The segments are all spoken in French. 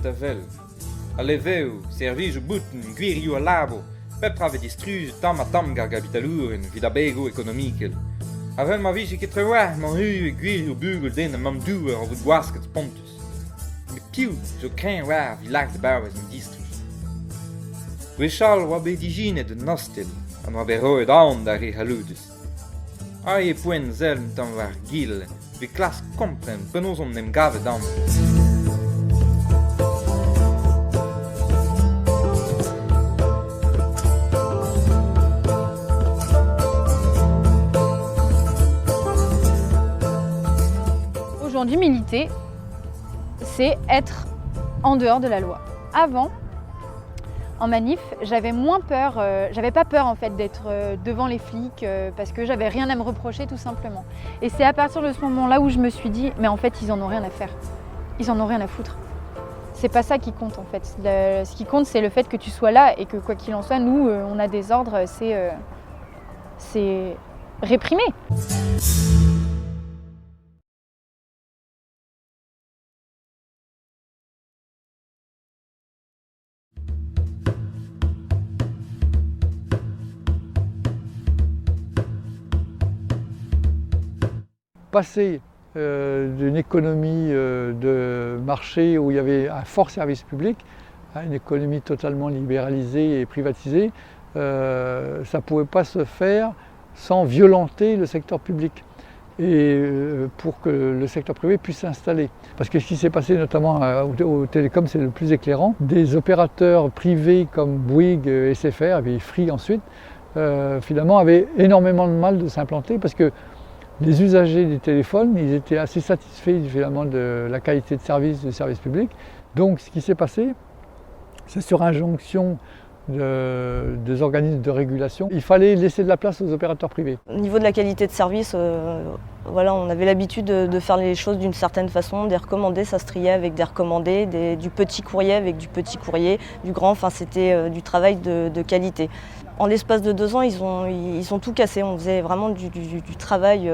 da vel. A leveu, servijo buten, guirio a labo, pep prave distruge tam a tam gar gabitaluren, vid a bego economikel. Avel ma vise ket trewa, man hu e guirio bugel den a mam duer a vod gwasket pontus. Me piu, zo kren war vi lag de bauers en distruge. Wechal wa be digine de nostel, an wa be roed aon da re haludus. A e poen zelm tam war gil, vi klas kompren penos om nem gave dam. Aujourd'hui, militer, c'est être en dehors de la loi. Avant, en manif, j'avais moins peur, j'avais pas peur en fait d'être devant les flics parce que j'avais rien à me reprocher tout simplement. Et c'est à partir de ce moment-là où je me suis dit, mais en fait, ils en ont rien à faire. Ils en ont rien à foutre. C'est pas ça qui compte en fait. Ce qui compte, c'est le fait que tu sois là et que quoi qu'il en soit, nous, on a des ordres, c'est réprimer. Passer d'une économie de marché où il y avait un fort service public à une économie totalement libéralisée et privatisée, ça ne pouvait pas se faire sans violenter le secteur public et pour que le secteur privé puisse s'installer. Parce que ce qui s'est passé notamment aux télécoms, c'est le plus éclairant. Des opérateurs privés comme Bouygues, SFR et puis Free ensuite, finalement avaient énormément de mal de s'implanter parce que les usagers des téléphones, ils étaient assez satisfaits finalement de la qualité de service du service public. Donc ce qui s'est passé, c'est sur injonction des organismes de régulation, il fallait laisser de la place aux opérateurs privés. Au niveau de la qualité de service, voilà, on avait l'habitude de faire les choses d'une certaine façon, des recommandés, ça se triait avec des recommandés, du petit courrier avec du petit courrier, du grand, enfin c'était du travail de qualité. En l'espace de 2 ans, ils ont tout cassé, on faisait vraiment du travail,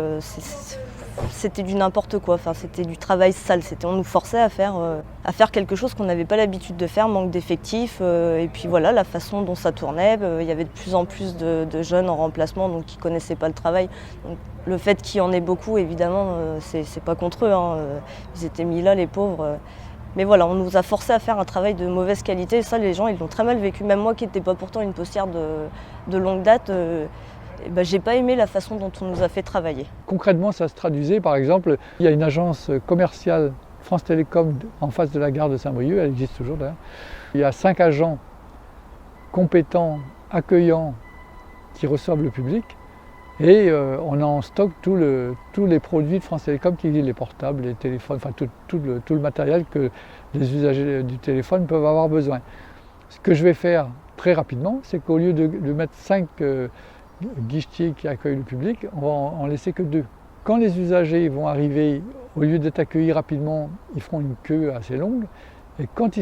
c'était du n'importe quoi, enfin, c'était du travail sale, on nous forçait à faire quelque chose qu'on n'avait pas l'habitude de faire, manque d'effectifs, et puis voilà, la façon dont ça tournait, il y avait de plus en plus de jeunes en remplacement donc, qui ne connaissaient pas le travail. Donc, le fait qu'il y en ait beaucoup, évidemment, c'est pas contre eux, hein, ils étaient mis là, les pauvres. Mais voilà, on nous a forcé à faire un travail de mauvaise qualité et ça, les gens, ils l'ont très mal vécu. Même moi qui n'étais pas pourtant une postière de longue date, j'ai pas aimé la façon dont on nous a fait travailler. Concrètement, ça se traduisait, par exemple, il y a une agence commerciale France Télécom en face de la gare de Saint-Brieuc, elle existe toujours d'ailleurs. Il y a 5 agents compétents, accueillants, qui reçoivent le public. Et on a en stock tous les produits de France Télécom, les portables, les téléphones, enfin tout le matériel que les usagers du téléphone peuvent avoir besoin. Ce que je vais faire très rapidement, c'est qu'au lieu de mettre 5 guichetiers qui accueillent le public, on va en laisser que 2. Quand les usagers vont arriver, au lieu d'être accueillis rapidement, ils feront une queue assez longue. Et quand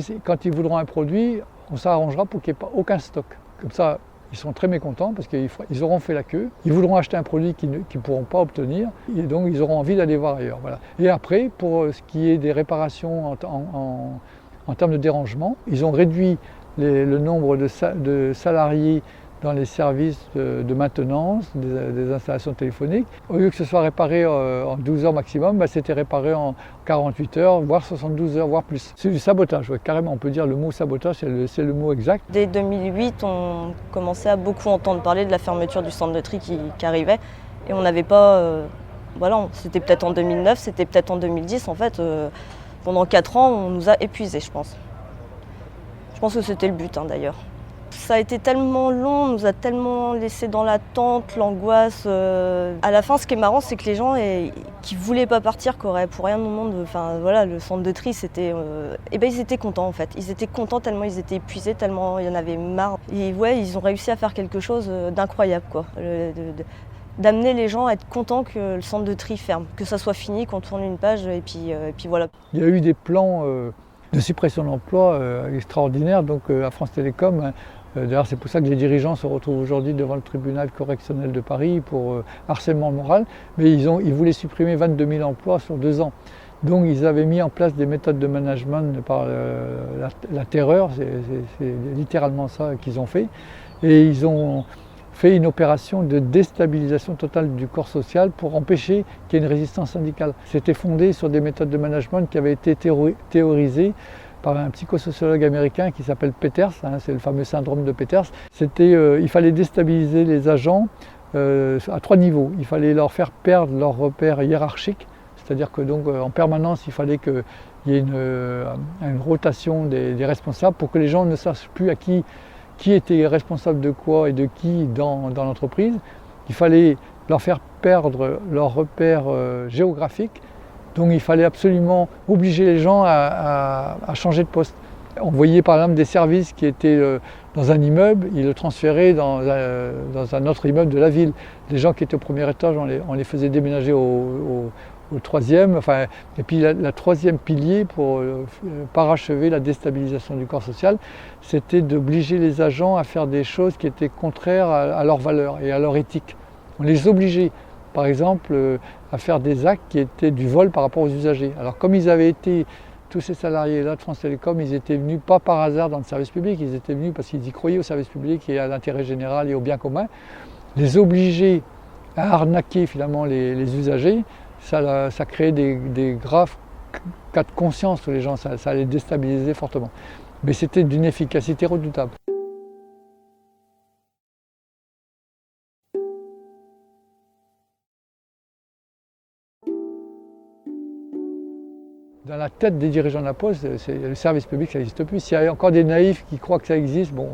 ils voudront un produit, on s'arrangera pour qu'il n'y ait pas aucun stock. Comme ça, ils seront très mécontents parce qu'ils auront fait la queue, ils voudront acheter un produit qu'ils ne pourront pas obtenir et donc ils auront envie d'aller voir ailleurs. Voilà. Et après, pour ce qui est des réparations en termes de dérangement, ils ont réduit le nombre de salariés dans les services de maintenance des installations téléphoniques. Au lieu que ce soit réparé en 12 heures maximum, c'était réparé en 48 heures, voire 72 heures, voire plus. C'est du sabotage, ouais, carrément, on peut dire le mot sabotage, c'est le mot exact. Dès 2008, on commençait à beaucoup entendre parler de la fermeture du centre de tri qui arrivait. Et on n'avait pas... voilà, c'était peut-être en 2009, c'était peut-être en 2010. En fait, pendant 4 ans, on nous a épuisés, je pense. Je pense que c'était le but, hein, d'ailleurs. Ça a été tellement long, on nous a tellement laissé dans l'attente, l'angoisse. À la fin, ce qui est marrant, c'est que les gens qui ne voulaient pas partir, qui auraient pour rien au monde, enfin voilà, le centre de tri, c'était, ils étaient contents en fait. Ils étaient contents tellement ils étaient épuisés, tellement il y en avait marre. Et ouais, ils ont réussi à faire quelque chose d'incroyable, quoi. D'amener les gens à être contents que le centre de tri ferme, que ça soit fini, qu'on tourne une page et puis voilà. Il y a eu des plans de suppression d'emplois extraordinaires donc, à France Télécom. D'ailleurs, c'est pour ça que les dirigeants se retrouvent aujourd'hui devant le tribunal correctionnel de Paris pour harcèlement moral. Mais ils voulaient supprimer 22 000 emplois sur 2 ans. Donc ils avaient mis en place des méthodes de management par la terreur, c'est littéralement ça qu'ils ont fait. Et ils ont fait une opération de déstabilisation totale du corps social pour empêcher qu'il y ait une résistance syndicale. C'était fondé sur des méthodes de management qui avaient été théorisées par un psychosociologue américain qui s'appelle Peters, c'est le fameux syndrome de Peters. Il fallait déstabiliser les agents à 3 niveaux. Il fallait leur faire perdre leurs repères hiérarchiques, c'est-à-dire que donc en permanence il fallait qu'il y ait une rotation des responsables pour que les gens ne sachent plus à qui était responsable de quoi et de qui dans l'entreprise. Il fallait leur faire perdre leurs repères géographiques. Donc il fallait absolument obliger les gens à changer de poste. On voyait par exemple des services qui étaient dans un immeuble, ils le transféraient dans un autre immeuble de la ville. Les gens qui étaient au premier étage, on les faisait déménager au troisième. Et puis la troisième pilier pour parachever la déstabilisation du corps social, c'était d'obliger les agents à faire des choses qui étaient contraires à leurs valeurs et à leur éthique. On les obligeait, par exemple, à faire des actes qui étaient du vol par rapport aux usagers. Alors comme ils avaient été, tous ces salariés-là de France Télécom, ils étaient venus pas par hasard dans le service public, ils étaient venus parce qu'ils y croyaient au service public et à l'intérêt général et au bien commun. Les obliger à arnaquer finalement les usagers, ça créait des graves cas de conscience pour les gens, ça les déstabilisait fortement. Mais c'était d'une efficacité redoutable. Dans la tête des dirigeants de la Poste, le service public, ça n'existe plus. S'il y a encore des naïfs qui croient que ça existe, bon,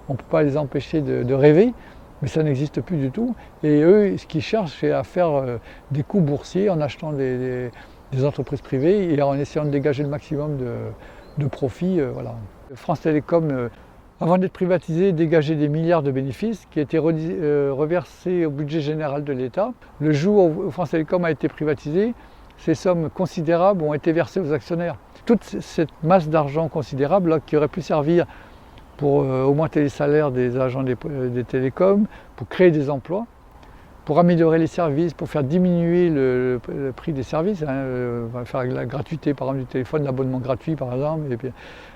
on ne peut pas les empêcher de rêver, mais ça n'existe plus du tout. Et eux, ce qu'ils cherchent, c'est à faire des coups boursiers en achetant des entreprises privées et en essayant de dégager le maximum de profits. Voilà. France Télécom, avant d'être privatisée, dégageait des milliards de bénéfices qui étaient reversés au budget général de l'État. Le jour où France Télécom a été privatisée, ces sommes considérables ont été versées aux actionnaire. Toute cette masse d'argent considérable là, qui aurait pu servir pour augmenter les salaires des agents des télécoms, pour créer des emplois, pour améliorer les services, pour faire diminuer le prix des services, faire la gratuité par exemple du téléphone, l'abonnement gratuit par exemple, et puis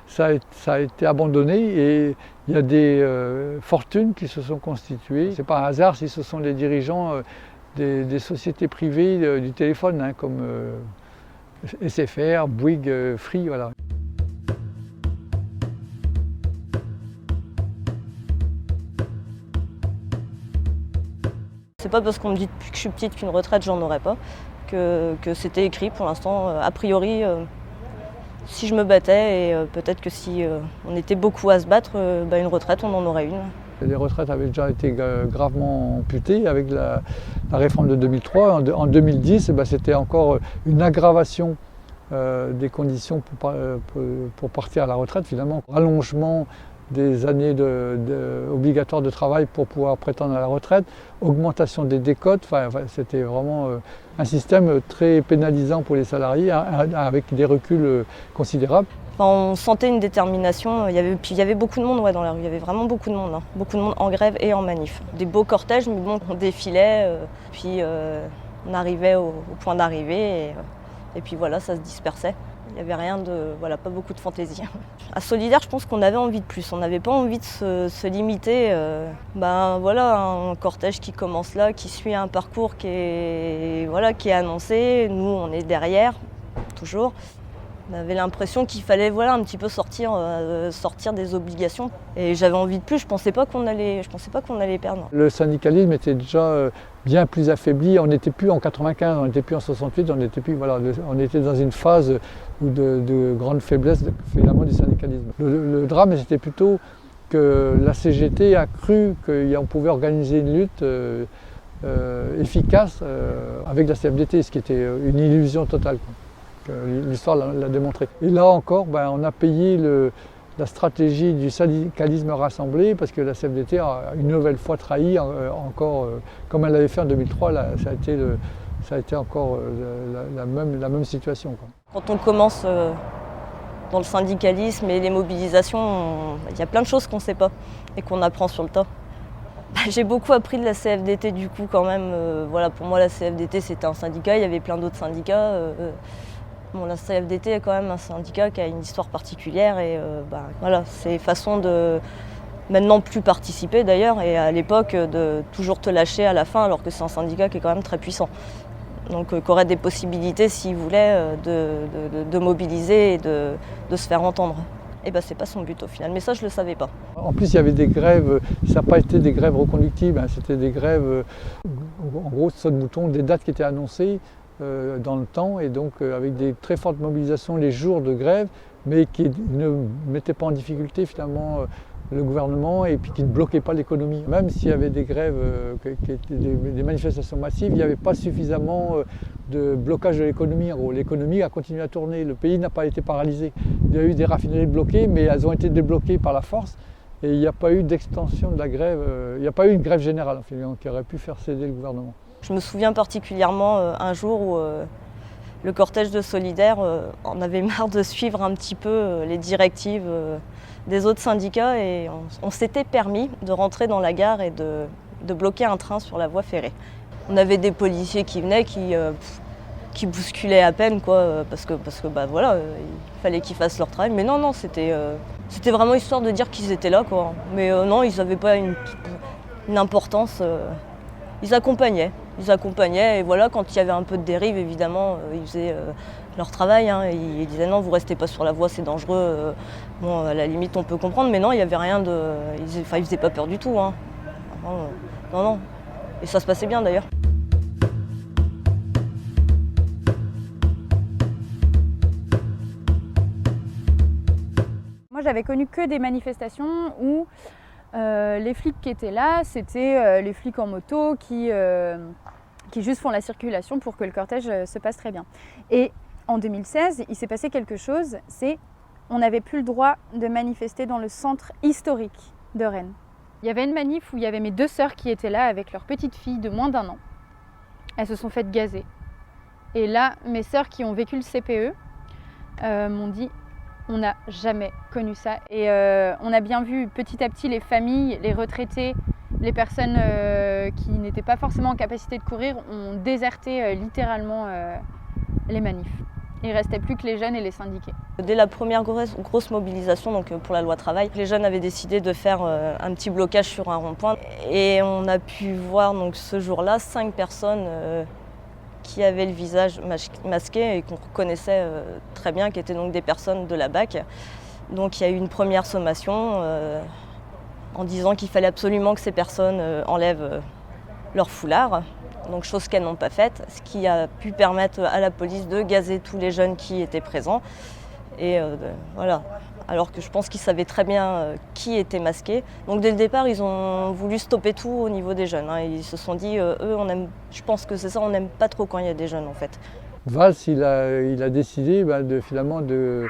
ça a été abandonné et il y a des fortunes qui se sont constituées. Ce n'est pas un hasard si ce sont les dirigeants des sociétés privées du téléphone, comme SFR, Bouygues, Free, voilà. C'est pas parce qu'on me dit depuis que je suis petite qu'une retraite j'en aurais pas, que c'était écrit pour l'instant. A priori, si je me battais, et peut-être que si on était beaucoup à se battre, une retraite on en aurait une. Les retraites avaient déjà été gravement amputées avec la réforme de 2003. En 2010, c'était encore une aggravation des conditions pour partir à la retraite, finalement. Rallongement des années obligatoires de travail pour pouvoir prétendre à la retraite, augmentation des décotes, c'était vraiment un système très pénalisant pour les salariés, avec des reculs considérables. On sentait une détermination, il y avait beaucoup de monde dans la rue, il y avait vraiment beaucoup de monde en grève et en manif. Des beaux cortèges, mais bon, on défilait, puis on arrivait au point d'arrivée et puis voilà, ça se dispersait. Il n'y avait rien pas beaucoup de fantaisie. À Solidaire, je pense qu'on avait envie de plus, on n'avait pas envie de se limiter. Un cortège qui commence là, qui suit un parcours qui est annoncé, nous on est derrière, toujours. On avait l'impression qu'il fallait un petit peu sortir des obligations. Et j'avais envie de plus, je pensais pas qu'on allait perdre. Le syndicalisme était déjà bien plus affaibli. On n'était plus en 95, on n'était plus en 68, on était dans une phase de grande faiblesse finalement du syndicalisme. Le drame, c'était plutôt que la CGT a cru qu'on pouvait organiser une lutte efficace avec la CFDT, ce qui était une illusion totale. L'histoire l'a démontré. Et là encore, on a payé la stratégie du syndicalisme rassemblé parce que la CFDT a une nouvelle fois trahi encore, comme elle l'avait fait en 2003, ça a été encore la même situation. Quand on commence dans le syndicalisme et les mobilisations, il y a plein de choses qu'on ne sait pas et qu'on apprend sur le tas. J'ai beaucoup appris de la CFDT du coup quand même. Pour moi la CFDT c'était un syndicat, il y avait plein d'autres syndicats. Bon, la CFDT est quand même un syndicat qui a une histoire particulière et voilà, c'est façon de maintenant plus participer d'ailleurs et à l'époque de toujours te lâcher à la fin alors que c'est un syndicat qui est quand même très puissant. Donc qui aurait des possibilités s'il voulait de mobiliser et de se faire entendre. Et c'est pas son but au final, mais ça je le savais pas. En plus il y avait des grèves, ça n'a pas été des grèves reconductibles, c'était des grèves, en gros saute-mouton, des dates qui étaient annoncées dans le temps et donc avec des très fortes mobilisations les jours de grève, mais qui ne mettaient pas en difficulté finalement le gouvernement et puis qui ne bloquaient pas l'économie. Même s'il y avait des grèves, qui étaient des manifestations massives, il n'y avait pas suffisamment de blocage de l'économie. En gros, l'économie a continué à tourner, le pays n'a pas été paralysé. Il y a eu des raffineries bloquées, mais elles ont été débloquées par la force et il n'y a pas eu d'extension de la grève, il n'y a pas eu une grève générale qui aurait pu faire céder le gouvernement. Je me souviens particulièrement un jour où le cortège de Solidaires en avait marre de suivre un petit peu les directives des autres syndicats et on s'était permis de rentrer dans la gare et de bloquer un train sur la voie ferrée. On avait des policiers qui venaient, qui bousculaient à peine, quoi, parce que voilà, il fallait qu'ils fassent leur travail. Mais non, c'était vraiment histoire de dire qu'ils étaient là, quoi. Mais non, ils n'avaient pas une importance. Ils accompagnaient et voilà, quand il y avait un peu de dérive, évidemment, ils faisaient leur travail. Hein, ils disaient non, vous restez pas sur la voie, c'est dangereux. Bon, à la limite, on peut comprendre, mais non, il n'y avait rien de. Ils faisaient pas peur du tout. Hein. Non. Et ça se passait bien d'ailleurs. Moi, j'avais connu que des manifestations où les flics qui étaient là, c'était les flics en moto qui juste font la circulation pour que le cortège se passe très bien. Et en 2016, il s'est passé quelque chose, on n'avait plus le droit de manifester dans le centre historique de Rennes. Il y avait une manif où il y avait mes 2 sœurs qui étaient là avec leur petite fille de moins d'1 an. Elles se sont faites gazer. Et là, mes sœurs qui ont vécu le CPE m'ont dit on n'a jamais connu ça. Et on a bien vu petit à petit les familles, les retraités, les personnes qui n'étaient pas forcément en capacité de courir ont déserté littéralement les manifs. Il ne restait plus que les jeunes et les syndiqués. Dès la première grosse mobilisation donc pour la loi travail, les jeunes avaient décidé de faire un petit blocage sur un rond-point. Et on a pu voir donc, ce jour-là 5 personnes qui avaient le visage masqué et qu'on reconnaissait très bien, qui étaient donc des personnes de la BAC. Donc il y a eu une première sommation en disant qu'il fallait absolument que ces personnes enlèvent leur foulard. Donc chose qu'elles n'ont pas faite, ce qui a pu permettre à la police de gazer tous les jeunes qui étaient présents. Et voilà, alors que je pense qu'ils savaient très bien qui était masqué. Donc dès le départ, ils ont voulu stopper tout au niveau des jeunes. Hein. Ils se sont dit, je pense que c'est ça, on n'aime pas trop quand il y a des jeunes en fait. Valls, il a décidé finalement de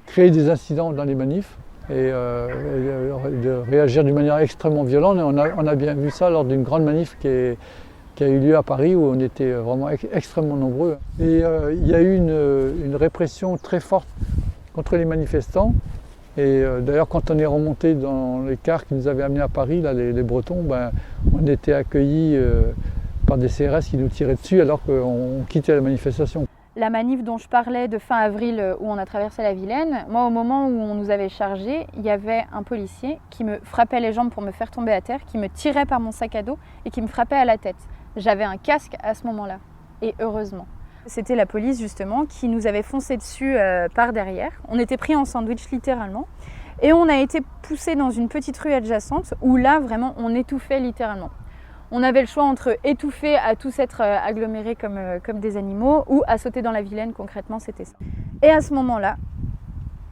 créer des incidents dans les manifs et de réagir d'une manière extrêmement violente. Et on a bien vu ça lors d'une grande manif qui a eu lieu à Paris où on était vraiment extrêmement nombreux. Et il y a eu une répression très forte contre les manifestants. Et d'ailleurs, quand on est remonté dans les cars qui nous avaient amenés à Paris, là, les Bretons, on était accueillis par des CRS qui nous tiraient dessus alors qu'on quittait la manifestation. La manif dont je parlais de fin avril où on a traversé la Vilaine, moi au moment où on nous avait chargés, il y avait un policier qui me frappait les jambes pour me faire tomber à terre, qui me tirait par mon sac à dos et qui me frappait à la tête. J'avais un casque à ce moment-là, et heureusement. C'était la police justement qui nous avait foncé dessus par derrière. On était pris en sandwich littéralement et on a été poussés dans une petite rue adjacente où là vraiment on étouffait littéralement. On avait le choix entre étouffer à tous être agglomérés comme des animaux ou à sauter dans la Vilaine, concrètement c'était ça. Et à ce moment-là,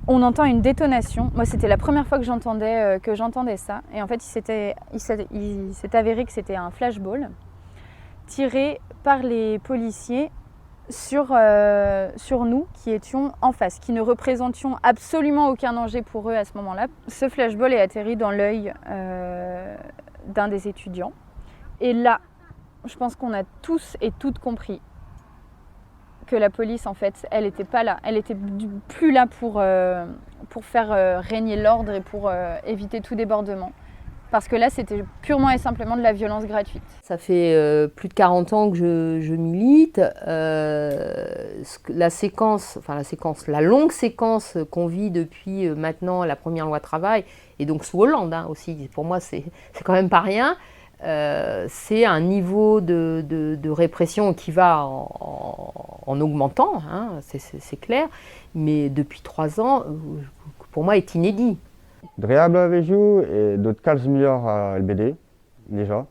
on entend une détonation. Moi c'était la première fois que j'entendais ça et en fait il s'est avéré que c'était un flashball tiré par les policiers sur nous qui étions en face, qui ne représentions absolument aucun danger pour eux à ce moment-là. Ce flashball est atterri dans l'œil d'un des étudiants. Et là, je pense qu'on a tous et toutes compris que la police, en fait, elle n'était pas là. Elle n'était plus là pour faire régner l'ordre et pour éviter tout débordement. Parce que là, c'était purement et simplement de la violence gratuite. Ça fait plus de 40 ans que je milite. La longue séquence qu'on vit depuis maintenant la première loi travail, et donc sous Hollande aussi, pour moi c'est quand même pas rien, c'est un niveau de répression qui va en augmentant, c'est clair, mais depuis 3 ans, pour moi, est inédit. Dreabla veju et d'autres calz meilleurs à LBD, déjà.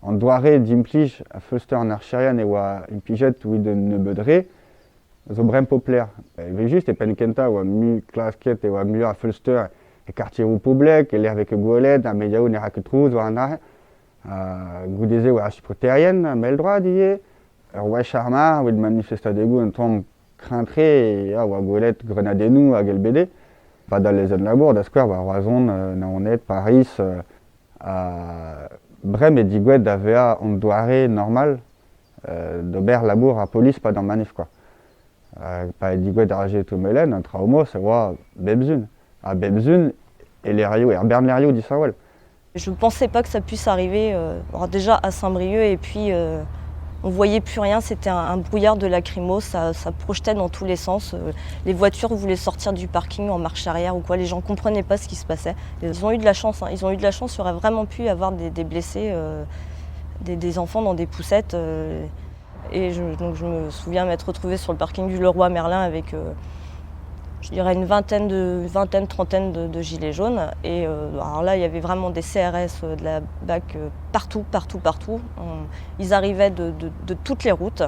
En doare d'implij à Fulster en archérian et à impliget ou de nebedre, zo brem populaire. Veju, c'était penkenta ou à mu clasquette et à mieux à Fulster et quartier ou public, et l'air avec Goulet, à Mediaou, n'era que trous, ou à Nare, à Goudézé ou à Supérienne, à Meldroit, d'hier, à Roi Charma, ou de manifester des goûts, un temps craintré, et à Goulet, Grenadenu, à GLBD. Pas dans les zones labour, d'asquare, Roison, Naonet, Paris, Brem et Digouet d'AVA en doiré normal, d'Aubert labour à police, pas dans manif quoi. Pas Digouet d'Argé tout Mélène, un trauma, c'est quoi Bebzun. À Bebzun, et les Rio, et Berne Lerio d'Israël. Je ne pensais pas que ça puisse arriver, déjà à Saint-Brieuc, et puis on ne voyait plus rien, c'était un brouillard de lacrymo, ça projetait dans tous les sens. Les voitures voulaient sortir du parking en marche arrière ou quoi, les gens ne comprenaient pas ce qui se passait. Ils ont eu de la chance, ils ont eu de la chance, il y aurait vraiment pu y avoir des blessés, des enfants dans des poussettes. Donc je me souviens m'être retrouvée sur le parking du Leroy Merlin avec, je dirais, une trentaine de gilets jaunes. Et alors là, il y avait vraiment des CRS, de la BAC partout. Ils arrivaient de toutes les routes.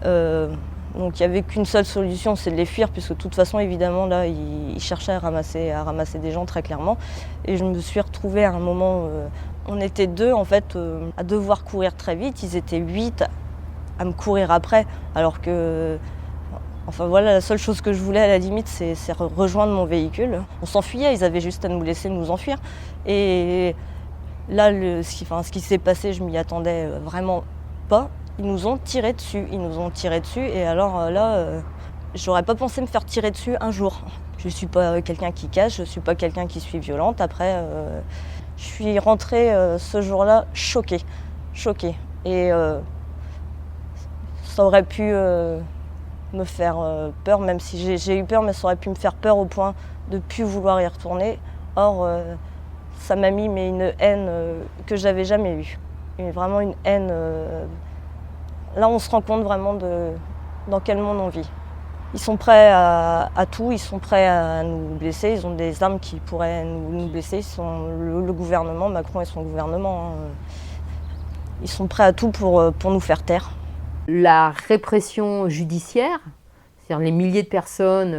Donc il n'y avait qu'une seule solution, c'est de les fuir, puisque de toute façon, évidemment, là, ils cherchaient à ramasser des gens très clairement. Et je me suis retrouvée à un moment, on était 2 en fait, à devoir courir très vite. Ils étaient 8 à me courir après, alors que... Enfin voilà, la seule chose que je voulais à la limite, c'est rejoindre mon véhicule. On s'enfuyait, ils avaient juste à nous laisser nous enfuir. Et là, ce qui s'est passé, je m'y attendais vraiment pas. Ils nous ont tiré dessus, et alors là, j'aurais pas pensé me faire tirer dessus un jour. Je suis pas quelqu'un qui cache, je suis pas quelqu'un qui suis violente. Après, je suis rentrée ce jour-là choquée. Et ça aurait pu... me faire peur, même si j'ai eu peur, mais ça aurait pu me faire peur au point de ne plus vouloir y retourner. Or, ça m'a mis une haine que j'avais jamais eue. Vraiment une haine. Là, on se rend compte vraiment dans quel monde on vit. Ils sont prêts à tout, ils sont prêts à nous blesser, ils ont des armes qui pourraient nous blesser. Ils sont le gouvernement, Macron et son gouvernement, ils sont prêts à tout pour nous faire taire. La répression judiciaire, c'est-à-dire les milliers de personnes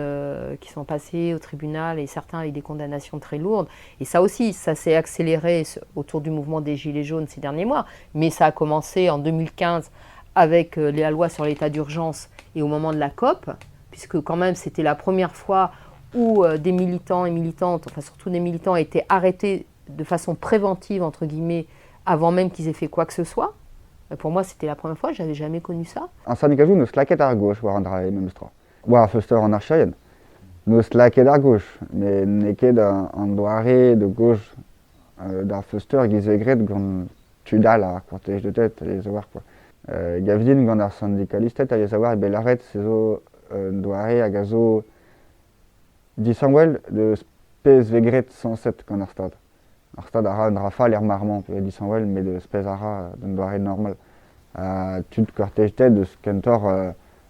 qui sont passées au tribunal et certains avec des condamnations très lourdes. Et ça aussi, ça s'est accéléré autour du mouvement des Gilets jaunes ces derniers mois. Mais ça a commencé en 2015 avec la loi sur l'état d'urgence et au moment de la COP, puisque quand même c'était la première fois où des militants et militantes, enfin surtout des militants, étaient arrêtés de façon préventive, entre guillemets, avant même qu'ils aient fait quoi que ce soit. Pour moi, c'était la première fois, j'avais jamais connu ça. En Saint-Nicajou, nous slaquait à gauche, voir André Memstra. Voir Fuster en archérienne. Nous slaquait à gauche, mais n'est en doiré de gauche d'un Fuster qui s'égrait de grand tudal à cortège de tête, les avoir quoi. Gavdin, quand un syndicaliste, à les avoir, et ben l'arrête, c'est zo doiré à gazo 10 well de spes vegret 107 quand stade. Stade a un rafale l'air marmant, 10 well, mais de spes ara d'un doiré normal. Tu de cortège tête de scantor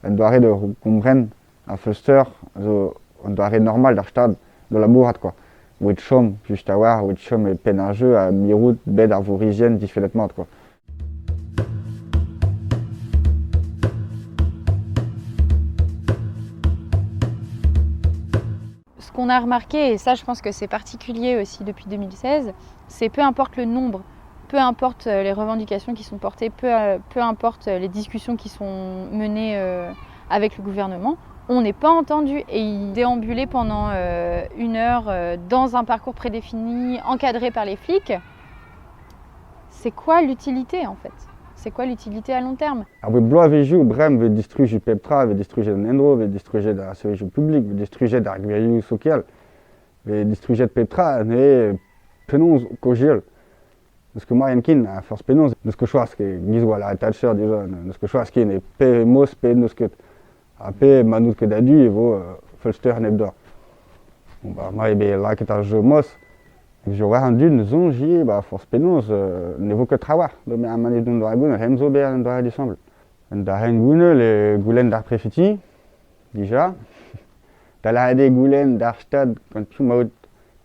un doiré de comprenne à Fuster, un doiré normal d'un stade de la bourrade quoi. Witchom, juste à voir, Witchom est pénageux à mi-route, bed arvorigienne, différemment quoi. Ce qu'on a remarqué, et ça je pense que c'est particulier aussi depuis 2016, c'est peu importe le nombre, peu importe les revendications qui sont portées, peu importe les discussions qui sont menées avec le gouvernement, on n'est pas entendu et il déambulait pendant 1 heure dans un parcours prédéfini, encadré par les flics. C'est quoi l'utilité en fait? C'est quoi l'utilité à long terme? Alors, Blois veju, Brem veut détruire Petra, veut détruire l'Endro, veut détruire la service public, veut détruire l'agriculture sociale, veut détruire Petra, mais penons qu'au gel. Neus ket moarien kin a force penaos, neus ket choaz ket gizwa la Thatcher déjà, neus ket choaz kin e pe mos pe neus ket. A pe manout ket da du e vo Fulster neb d'or. Bon ba ma ebe laket ar jeu mos, je war an dud neus on ji ba force penaos ne vo ket trawar, do me a manif dont doa goun, hem zo ber an doa décembre. En da ren goune le goulenn d'ar prefeti, déjà. Da la ade goulenn d'ar stad gant piou maout,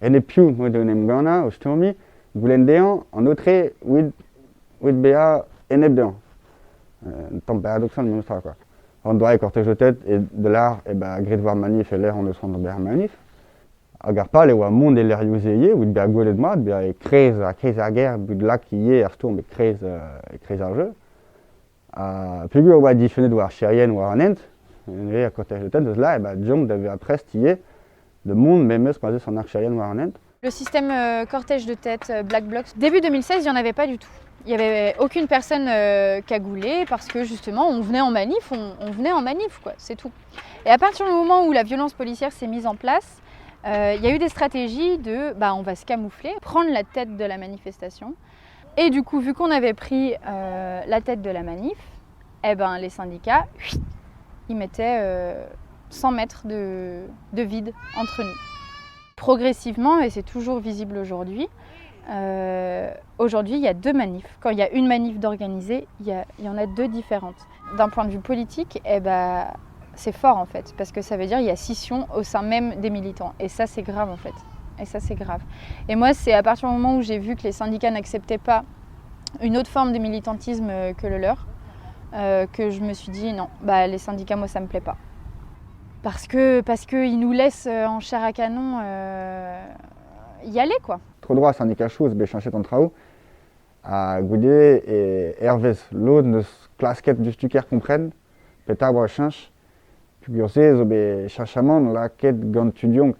ene piou maout on em gana o sturmi, goulenn dean an otre ouid bea eneb dean. Un tamm paradoxal même ça quoi. On doit e cortège de tête et de l'art et bah grit voir manif et l'air on ne se rend ber manif. Agar pas le oa monde e l'air youseye ouid bea goulet mat bea e krez a guerre bud lak ie ar stourm e krez ar jeu. Pegur oa difenet war chérien war an ent, et à cortège de tête de là et bah jom devait après stiller le monde même se passer son ar chérien war an ent. Le système cortège de tête, Black Bloc, début 2016, il n'y en avait pas du tout. Il n'y avait aucune personne cagoulée parce que justement on venait en manif, on venait en manif quoi, c'est tout. Et à partir du moment où la violence policière s'est mise en place, il y a eu des stratégies de on va se camoufler, prendre la tête de la manifestation. Et du coup, vu qu'on avait pris la tête de la manif, les syndicats, ils mettaient 100 mètres de vide entre nous. Progressivement, et c'est toujours visible aujourd'hui, aujourd'hui il y a deux manifs. Quand il y a une manif d'organisée, il y en a deux différentes. D'un point de vue politique, c'est fort en fait, parce que ça veut dire qu'il y a scission au sein même des militants. Et ça c'est grave en fait. Et ça c'est grave. Et moi c'est à partir du moment où j'ai vu que les syndicats n'acceptaient pas une autre forme de militantisme que le leur, que je me suis dit non, les syndicats moi ça me plaît pas. Parce qu'ils nous laissent en chair à canon y aller quoi. Trop droit syndicat chose be chanchet ton trao a goudé et Hervé l'autre neus clasquette du stuker comprennent pétard bois change figurez zo be chachamant la quête gant tudion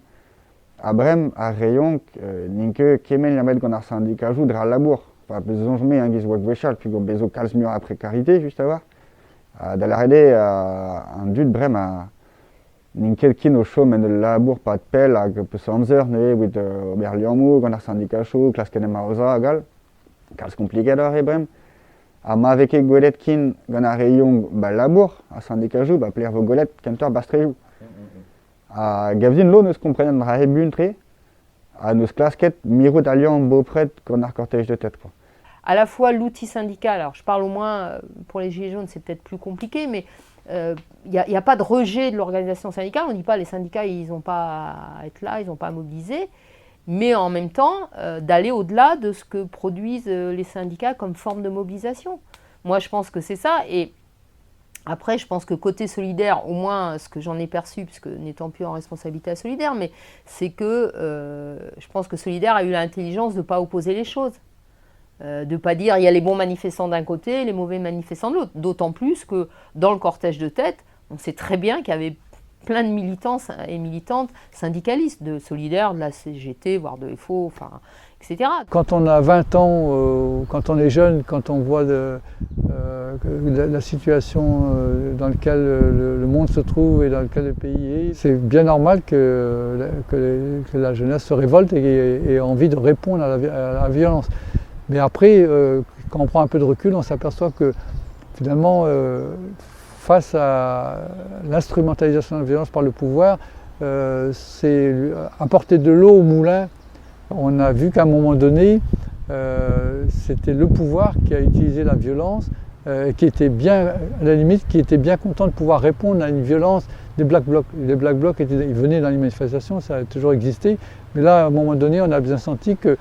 a brem a rayon ninke kemen la met gant ar syndicat jou dra labour pas besoin jamais un giz wak vechal figur bezo calz mur à précarité juste à voir da la rede un dud brem a ninket kin o chom en de labour pas de pelle hag peus amzer ne with ober liammo gant ar syndicat chou klas kenem a oza agal kalz kompliket ar e brem a ma veke golet kin gant ar rayon labour a syndicat chou pler vo golet kentor bastrejou a gavzin lo neus komprenan dra e buntre a neus klasket mirout a liam beaupret gant ar cortège de tête quoi. À la fois l'outil syndical, alors je parle au moins pour les Gilets jaunes, c'est peut-être plus compliqué, mais il n'y a pas de rejet de l'organisation syndicale. On ne dit pas les syndicats, ils n'ont pas à être là, ils n'ont pas à mobiliser, mais en même temps, d'aller au-delà de ce que produisent les syndicats comme forme de mobilisation. Moi, je pense que c'est ça. Et après, je pense que côté solidaire, au moins ce que j'en ai perçu, puisque n'étant plus en responsabilité à Solidaire, mais c'est que je pense que Solidaire a eu l'intelligence de ne pas opposer les choses. De ne pas dire il y a les bons manifestants d'un côté et les mauvais manifestants de l'autre. D'autant plus que dans le cortège de tête, on sait très bien qu'il y avait plein de militants et militantes syndicalistes, de Solidaire, de la CGT, voire de FO, etc. Quand on a 20 ans, quand on est jeune, quand on voit la situation dans laquelle le monde se trouve et dans laquelle le pays est, c'est bien normal que la jeunesse se révolte et ait envie de répondre à la violence. Mais après, quand on prend un peu de recul, on s'aperçoit que finalement, face à l'instrumentalisation de la violence par le pouvoir, c'est apporter de l'eau au moulin. On a vu qu'à un moment donné, c'était le pouvoir qui a utilisé la violence, qui était bien, à la limite, qui était bien content de pouvoir répondre à une violence des Black Blocs. Les Black Blocs ils venaient dans les manifestations, ça a toujours existé, mais là, à un moment donné, on a bien senti que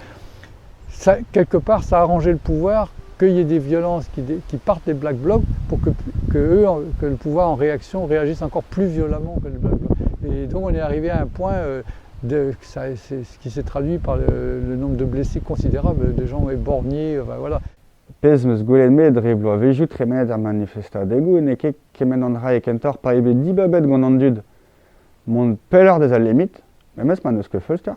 ça, quelque part, ça arrangeait le pouvoir qu'il y ait des violences qui partent des Black Blocs pour que le pouvoir en réaction réagisse encore plus violemment que les Black Blocs. Et donc on est arrivé à un point c'est ce qui s'est traduit par le nombre de blessés considérables, de gens éborgnés, voilà. Pez meus goulenn med reblo a vejout tremenet ar manifestadegu ne ket kemen an dra e kentor pa ebe dibabet gant an dud. Mont peller des al limit, memes ma neus ket Fulster.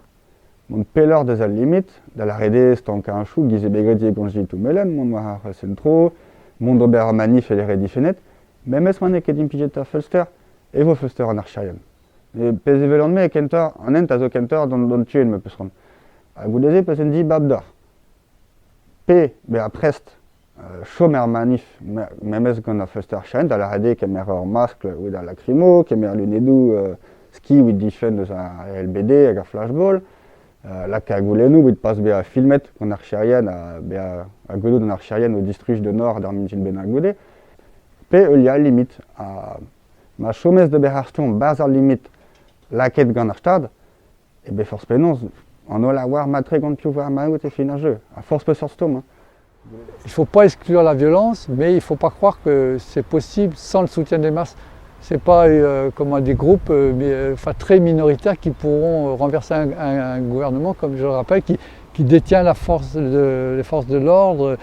Mont peller des al limit, da la rede stank an chou gize begredie gant jitou melen, mont war ar centro, mont ober ar manif e le redifenet, memes ma ne ket impijet ar Fulster, e vo Fulster an ar chaion. E pez evel an me e kentor, an ent a zo kentor don tuen me peus rom. A goudeze peus en di bab d'or. P, mais à Prest, chomer manif, même gant a Fuster Chent, à la rade kemer ur masque ou da lacrymo, kemer lunedou ski ou difen eus a LBD hag a flashball, la kagoulenou ou pas be a filmet gant ar chérien a godou d'an ar chérien au distruge de nord d'ar mintin ben a goude. P, il limite. Ma chomez de beraston baz ar limite laket gant ar stad, et be force penons, an ol a war matre gant piou war maout e fin ar jeu. A force pe sort stom. Il ne faut pas exclure la violence, mais il ne faut pas croire que c'est possible sans le soutien des masses. Ce n'est pas des groupes très minoritaires qui pourront renverser un gouvernement, comme je le rappelle, qui détient les forces de l'ordre,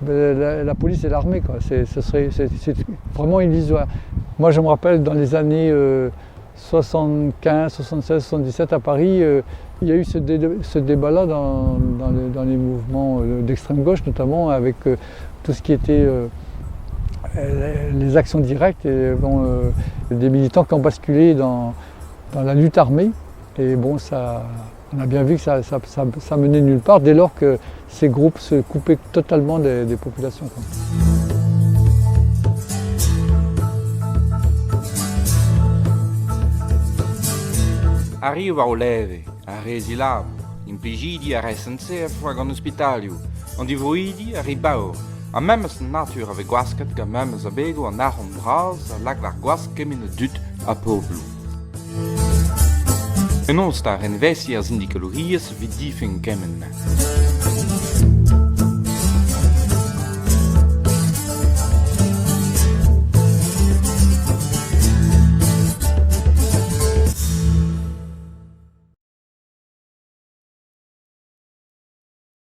la police et l'armée. C'est vraiment illusoire. Moi, je me rappelle dans les années 75, 76, 77 à Paris, il y a eu ce débat-là dans les mouvements d'extrême gauche, notamment avec tout ce qui était les actions directes et des militants qui ont basculé dans la lutte armée. Et bon, on a bien vu que ça menait nulle part dès lors que ces groupes se coupaient totalement des populations. Arriva o leve, a resilab, impligidi a SNCF hag an ospitalioù, an divoidi a ribao, a memes natur ave gwasket ga memes a bego an arron braz a lag ar gwask kemin a dut a poblu. En ons daar en vessi as indicalorias vid difing kemen.